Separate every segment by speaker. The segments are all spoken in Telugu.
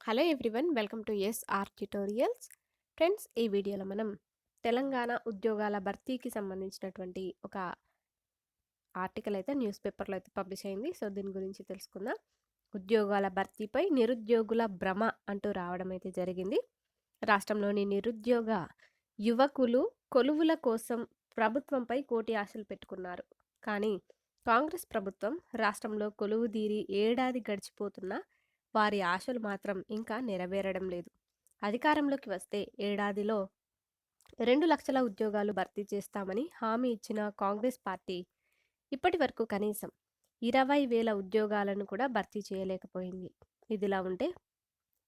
Speaker 1: Hello everyone, welcome to are tutorials. Friends, ఈ వీడియోలో మనం తెలంగాణ ఉద్యోగాల భర్తీకి సంబంధించినటువంటి ఒక ఆర్టికల్ అయితే న్యూస్ పేపర్లో అయితే పబ్లిష్ అయింది. సో దీని గురించి తెలుసుకుందాం. ఉద్యోగాల భర్తీపై నిరుద్యోగుల భ్రమ అంటూ రావడం అయితే జరిగింది. రాష్ట్రంలోని నిరుద్యోగ యువకులు కొలువుల కోసం ప్రభుత్వంపై కోటి ఆశలు పెట్టుకున్నారు. కానీ కాంగ్రెస్ ప్రభుత్వం రాష్ట్రంలో కొలువుదీరి ఏడాది గడిచిపోతున్నా వారి ఆశలు మాత్రం ఇంకా నెరవేరడం లేదు. అధికారంలోకి వస్తే ఏడాదిలో 2 లక్షల ఉద్యోగాలు భర్తీ చేస్తామని హామీ ఇచ్చిన కాంగ్రెస్ పార్టీ ఇప్పటి వరకు కనీసం 20,000 ఉద్యోగాలను కూడా భర్తీ చేయలేకపోయింది. ఇదిలా ఉంటే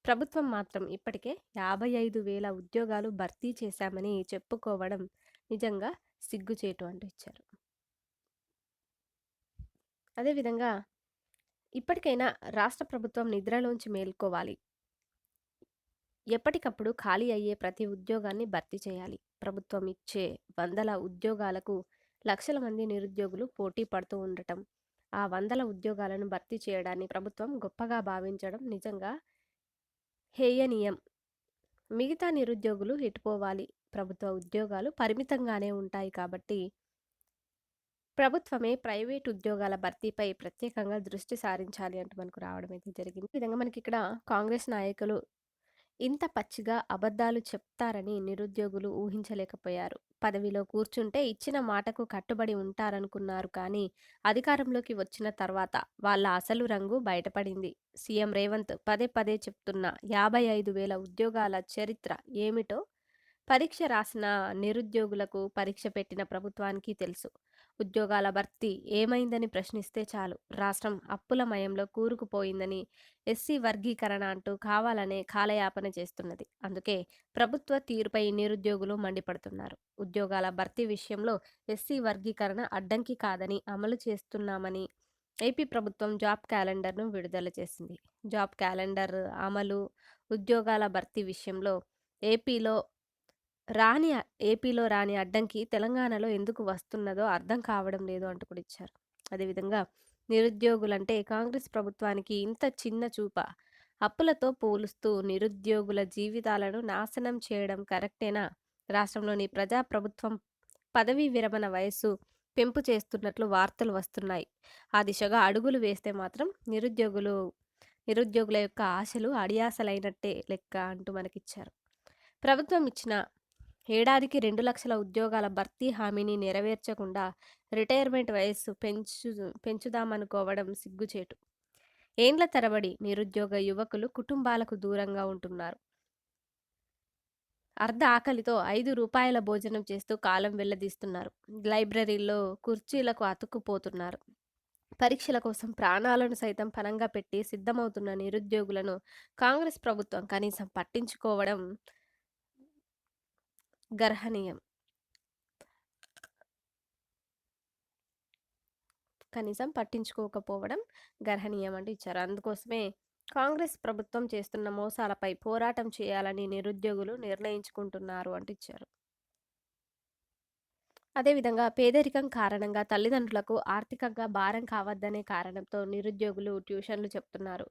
Speaker 1: ప్రభుత్వం మాత్రం ఇప్పటికే 55,000 ఉద్యోగాలు భర్తీ చేశామని చెప్పుకోవడం నిజంగా సిగ్గుచేటు అంటూ ఇచ్చారు. అదేవిధంగా ఇప్పటికైనా రాష్ట్ర ప్రభుత్వం నిద్రలోంచి మేల్కోవాలి. ఎప్పటికప్పుడు ఖాళీ అయ్యే ప్రతి ఉద్యోగాన్ని భర్తీ చేయాలి. ప్రభుత్వం ఇచ్చే వందల ఉద్యోగాలకు లక్షల మంది నిరుద్యోగులు పోటీ పడుతూ ఉండటం, ఆ వందల ఉద్యోగాలను భర్తీ చేయడాన్ని ప్రభుత్వం గొప్పగా భావించడం నిజంగా హేయనీయం. మిగతా నిరుద్యోగులు ఎటుపోవాలి? ప్రభుత్వ ఉద్యోగాలు పరిమితంగానే ఉంటాయి కాబట్టి ప్రభుత్వమే ప్రైవేట్ ఉద్యోగాల భర్తీపై ప్రత్యేకంగా దృష్టి సారించాలి అంటూ మనకు రావడం అయితే జరిగింది. ఈ విధంగా మనకి ఇక్కడ కాంగ్రెస్ నాయకులు ఇంత పచ్చిగా అబద్ధాలు చెప్తారని నిరుద్యోగులు ఊహించలేకపోయారు. పదవిలో కూర్చుంటే ఇచ్చిన మాటకు కట్టుబడి ఉంటారనుకున్నారు, కానీ అధికారంలోకి వచ్చిన తర్వాత వాళ్ళ అసలు రంగు బయటపడింది. సీఎం రేవంత్ పదే పదే చెప్తున్న 55,000 ఉద్యోగాల చరిత్ర ఏమిటో పరీక్ష రాసిన నిరుద్యోగులకు, పరీక్ష పెట్టిన ప్రభుత్వానికి తెలుసు. ఉద్యోగాల భర్తీ ఏమైందని ప్రశ్నిస్తే చాలు రాష్ట్రం అప్పుల మయంలో కూరుకుపోయిందని, ఎస్సీ వర్గీకరణ అంటూ కావాలనే కాలయాపన చేస్తున్నది. అందుకే ప్రభుత్వ తీరుపై నిరుద్యోగులు మండిపడుతున్నారు. ఉద్యోగాల భర్తీ విషయంలో ఎస్సీ వర్గీకరణ అడ్డంకి కాదని అమలు చేస్తున్నామని ఏపీ ప్రభుత్వం జాబ్ క్యాలెండర్ను విడుదల చేసింది. జాబ్ క్యాలెండర్ అమలు, ఉద్యోగాల భర్తీ విషయంలో ఏపీలో రాని ఏపీలో రాని అడ్డంకి తెలంగాణలో ఎందుకు వస్తున్నదో అర్థం కావడం లేదు అంటూ కూడా ఇచ్చారు. అదేవిధంగా నిరుద్యోగులంటే కాంగ్రెస్ ప్రభుత్వానికి ఇంత చిన్న చూప? అప్పులతో పోలుస్తూ నిరుద్యోగుల జీవితాలను నాశనం చేయడం కరెక్టేనా? రాష్ట్రంలోని ప్రజాప్రభుత్వం పదవీ విరమణ వయస్సు పెంపు చేస్తున్నట్లు వార్తలు వస్తున్నాయి. ఆ దిశగా అడుగులు వేస్తే మాత్రం నిరుద్యోగుల యొక్క ఆశలు అడియాసలైనట్టే లెక్క అంటూ మనకిచ్చారు. ప్రభుత్వం ఇచ్చిన ఏడాదికి 2 లక్షల ఉద్యోగాల భర్తీ హామీని నెరవేర్చకుండా రిటైర్మెంట్ వయస్సు పెంచుదామనుకోవడం సిగ్గుచేటు. ఏండ్ల తరబడి నిరుద్యోగ యువకులు కుటుంబాలకు దూరంగా ఉంటున్నారు. అర్ధ ఆకలితో రూపాయల భోజనం చేస్తూ కాలం వెళ్లదీస్తున్నారు. లైబ్రరీల్లో కుర్చీలకు అతుక్కుపోతున్నారు. పరీక్షల కోసం ప్రాణాలను సైతం పణంగా పెట్టి సిద్ధమవుతున్న నిరుద్యోగులను కాంగ్రెస్ ప్రభుత్వం గర్హనీయం కనీసం పట్టించుకోకపోవడం గర్హనీయం అంటూ ఇచ్చారు. అందుకోసమే కాంగ్రెస్ ప్రభుత్వం చేస్తున్న మోసాలపై పోరాటం చేయాలని నిరుద్యోగులు నిర్ణయించుకుంటున్నారు అంటూ ఇచ్చారు. అదేవిధంగా పేదరికం కారణంగా తల్లిదండ్రులకు ఆర్థికంగా భారం కావద్దనే కారణంతో నిరుద్యోగులు ట్యూషన్లు చెప్తున్నారు.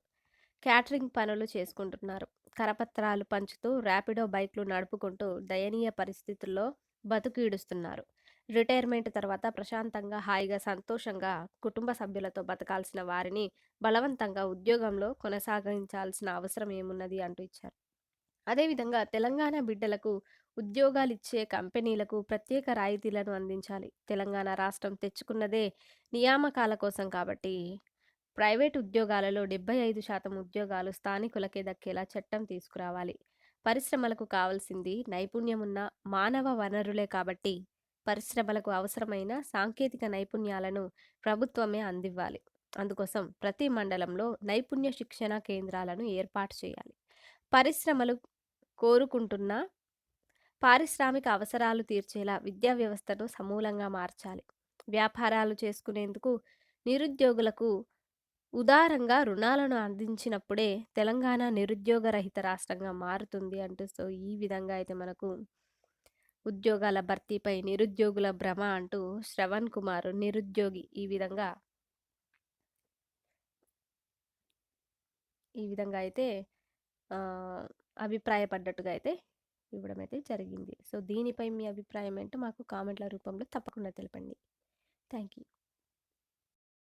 Speaker 1: క్యాటరింగ్ పనులు చేసుకుంటున్నారు. కరపత్రాలు పంచుతూ ర్యాపిడో బైక్లు నడుపుకుంటూ దయనీయ పరిస్థితుల్లో బతుకు ఈడుస్తున్నారు. రిటైర్మెంట్ తర్వాత ప్రశాంతంగా, హాయిగా, సంతోషంగా కుటుంబ సభ్యులతో బతకాల్సిన వారిని బలవంతంగా ఉద్యోగంలో కొనసాగించాల్సిన అవసరం ఏమున్నది అంటూ ఇచ్చారు. అదేవిధంగా తెలంగాణ బిడ్డలకు ఉద్యోగాలిచ్చే కంపెనీలకు ప్రత్యేక రాయితీలను అందించాలి. తెలంగాణ రాష్ట్రం తెచ్చుకున్నదే నియామకాల కోసం కాబట్టి ప్రైవేటు ఉద్యోగాలలో 75% ఉద్యోగాలు స్థానికులకే దక్కేలా చట్టం తీసుకురావాలి. పరిశ్రమలకు కావాల్సింది నైపుణ్యమున్న మానవ వనరులే కాబట్టి పరిశ్రమలకు అవసరమైన సాంకేతిక నైపుణ్యాలను ప్రభుత్వమే అందివ్వాలి. అందుకోసం ప్రతి మండలంలో నైపుణ్య శిక్షణ కేంద్రాలను ఏర్పాటు చేయాలి. పరిశ్రమలు కోరుకుంటున్న పారిశ్రామిక అవసరాలు తీర్చేలా విద్యా వ్యవస్థను సమూలంగా మార్చాలి. వ్యాపారాలు చేసుకునేందుకు నిరుద్యోగులకు ఉదారంగా రుణాలను అందించినప్పుడే తెలంగాణ నిరుద్యోగ రహిత రాష్ట్రంగా మారుతుంది అంటూ ఈ విధంగా అయితే మనకు ఉద్యోగాల భర్తీపై నిరుద్యోగుల భ్రమ అంటూ శ్రవణ్ కుమార్ నిరుద్యోగి ఈ విధంగా అయితే ఆహ్, అభిప్రాయపడ్డట్టుగా అయితే ఇవ్వడమైతే జరిగింది. సో, దీనిపై మీ అభిప్రాయం ఏంటో మాకు కామెంట్‌ల రూపంలో తప్పకుండా తెలపండి. Thank you.